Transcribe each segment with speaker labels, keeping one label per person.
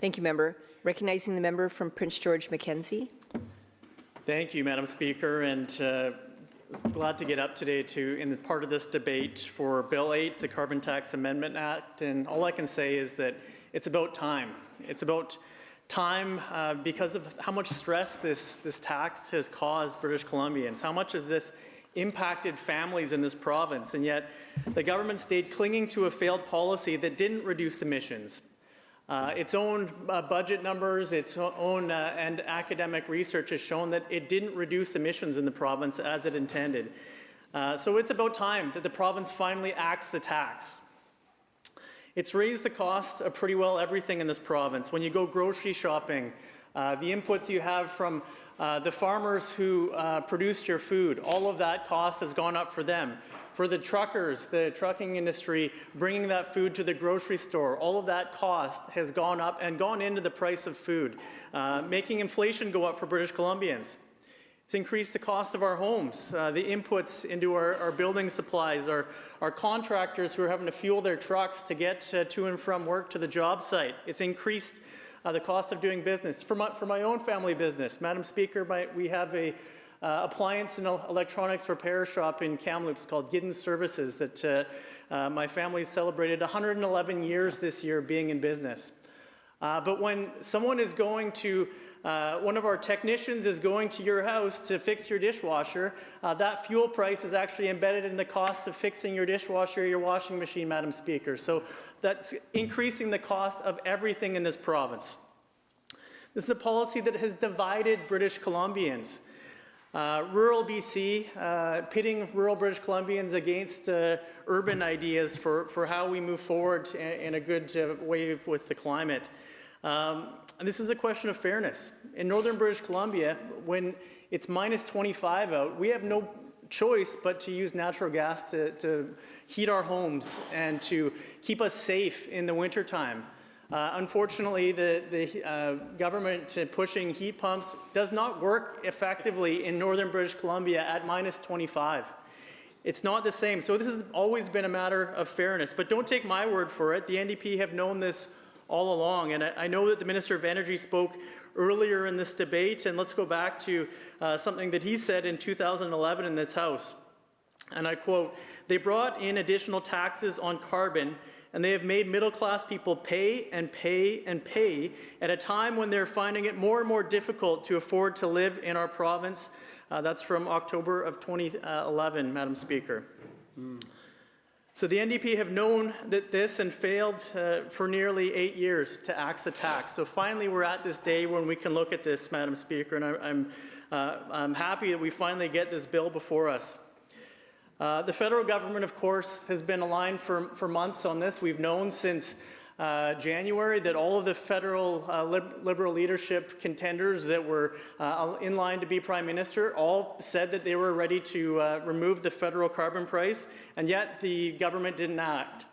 Speaker 1: Thank you, member. Recognizing the member from Prince George Mackenzie.
Speaker 2: Thank you, Madam Speaker, and glad to get up today in the part of this debate for Bill 8, the Carbon Tax Amendment Act. And all I can say is that it's about time. It's about time because of how much stress this tax has caused British Columbians. How much has this impacted families in this province? And yet the government stayed clinging to a failed policy that didn't reduce emissions. Its own budget numbers, its own and academic research has shown that it didn't reduce emissions in the province as it intended. So it's about time that the province finally axes the tax. It's raised the cost of pretty well everything in this province. When you go grocery shopping, the inputs you have from the farmers who produced your food, all of that cost has gone up for them. For the truckers, the trucking industry, bringing that food to the grocery store, all of that cost has gone up and gone into the price of food, making inflation go up for British Columbians. It's increased the cost of our homes, the inputs into our building supplies, our contractors who are having to fuel their trucks to get to and from work to the job site. It's increased the cost of doing business. For my own family business, Madam Speaker, we have a appliance and electronics repair shop in Kamloops called Giddens Services that my family celebrated 111 years this year being in business. But when someone is going to, one of our technicians is going to your house to fix your dishwasher, that fuel price is actually embedded in the cost of fixing your dishwasher or your washing machine, Madam Speaker. So that's increasing the cost of everything in this province. This is a policy that has divided British Columbians. Rural BC, pitting rural British Columbians against urban ideas for how we move forward in a good way with the climate. And this is a question of fairness. In northern British Columbia, when it's minus 25 out, we have no choice but to use natural gas to heat our homes and to keep us safe in the wintertime. Unfortunately, the government pushing heat pumps does not work effectively in northern British Columbia at minus 25. It's not the same. So this has always been a matter of fairness. But don't take my word for it. The NDP have known this all along. And I know that the Minister of Energy spoke earlier in this debate. And let's go back to something that he said in 2011 in this House. And I quote, "They brought in additional taxes on carbon, and they have made middle-class people pay and pay and pay at a time when they're finding it more and more difficult to afford to live in our province." That's from October of 2011, Madam Speaker. So the NDP have known that this and failed for nearly 8 years to axe the tax. So finally we're at this day when we can look at this, Madam Speaker, and I'm happy that we finally get this bill before us. The federal government, of course, has been aligned for months on this. We've known since January that all of the federal Liberal leadership contenders that were in line to be Prime Minister all said that they were ready to remove the federal carbon price, and yet the government didn't act.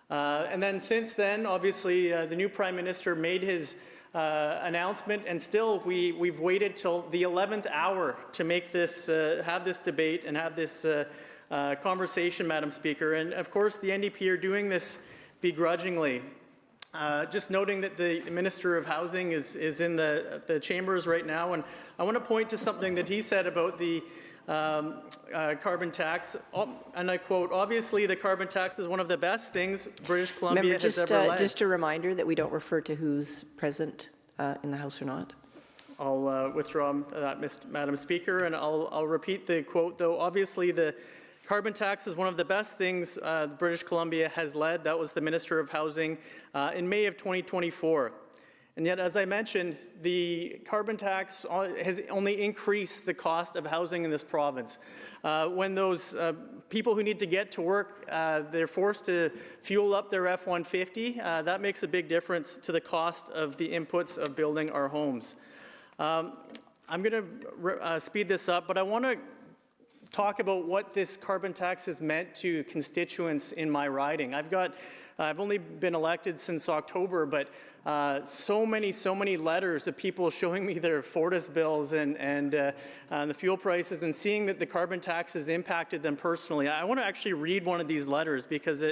Speaker 2: And then since then, obviously, the new Prime Minister made his announcement, and still we've waited till the 11th hour to make this, have this debate and have this conversation, Madam Speaker. And of course, the NDP are doing this begrudgingly. Just noting that the Minister of Housing is in the chambers right now, and I want to point to something that he said about the carbon tax, and I quote, "Obviously, the carbon tax is one of the best things British Columbia has ever led."
Speaker 1: Just a reminder that we don't refer to who's present in the House or not.
Speaker 2: I'll withdraw that, Madam Speaker, and I'll repeat the quote, though. "Obviously, the carbon tax is one of the best things British Columbia has led." That was the Minister of Housing in May of 2024. And yet, as I mentioned, the carbon tax has only increased the cost of housing in this province. When those people who need to get to work, they're forced to fuel up their F-150, that makes a big difference to the cost of the inputs of building our homes. I'm going to speed this up, but I want to talk about what this carbon tax has meant to constituents in my riding. I've only been elected since October, but so many letters of people showing me their Fortis bills and the fuel prices and seeing that the carbon tax has impacted them personally. I want to actually read one of these letters because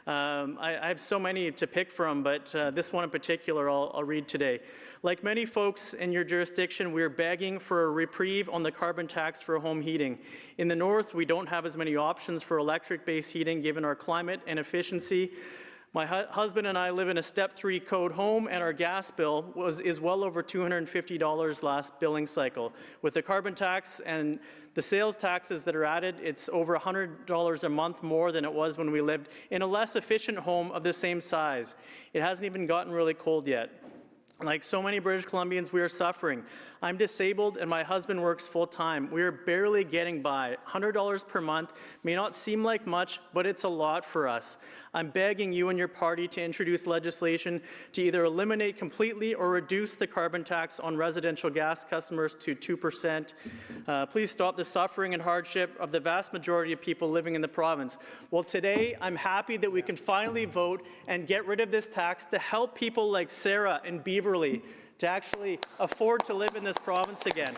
Speaker 2: I have so many to pick from, but this one in particular I'll read today. Like many folks in your jurisdiction, we are begging for a reprieve on the carbon tax for home heating. In the north, we don't have as many options for electric-based heating given our climate and efficiency. My husband and I live in a Step 3 code home, and our gas bill is well over $250 last billing cycle. With the carbon tax and the sales taxes that are added, it's over $100 a month more than it was when we lived in a less efficient home of the same size. It hasn't even gotten really cold yet. Like so many British Columbians, we are suffering. I'm disabled and my husband works full-time. We are barely getting by. $100 per month may not seem like much, but it's a lot for us. I'm begging you and your party to introduce legislation to either eliminate completely or reduce the carbon tax on residential gas customers to 2%. Please stop the suffering and hardship of the vast majority of people living in the province. Well, today, I'm happy that we can finally vote and get rid of this tax to help people like Sarah and Beaverly to actually afford to live in this province again.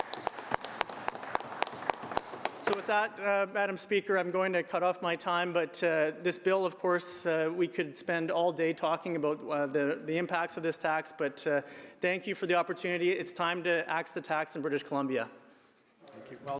Speaker 2: So with that, Madam Speaker, I'm going to cut off my time, but this bill, of course, we could spend all day talking about the impacts of this tax, but thank you for the opportunity. It's time to axe the tax in British Columbia.
Speaker 3: Thank you. Well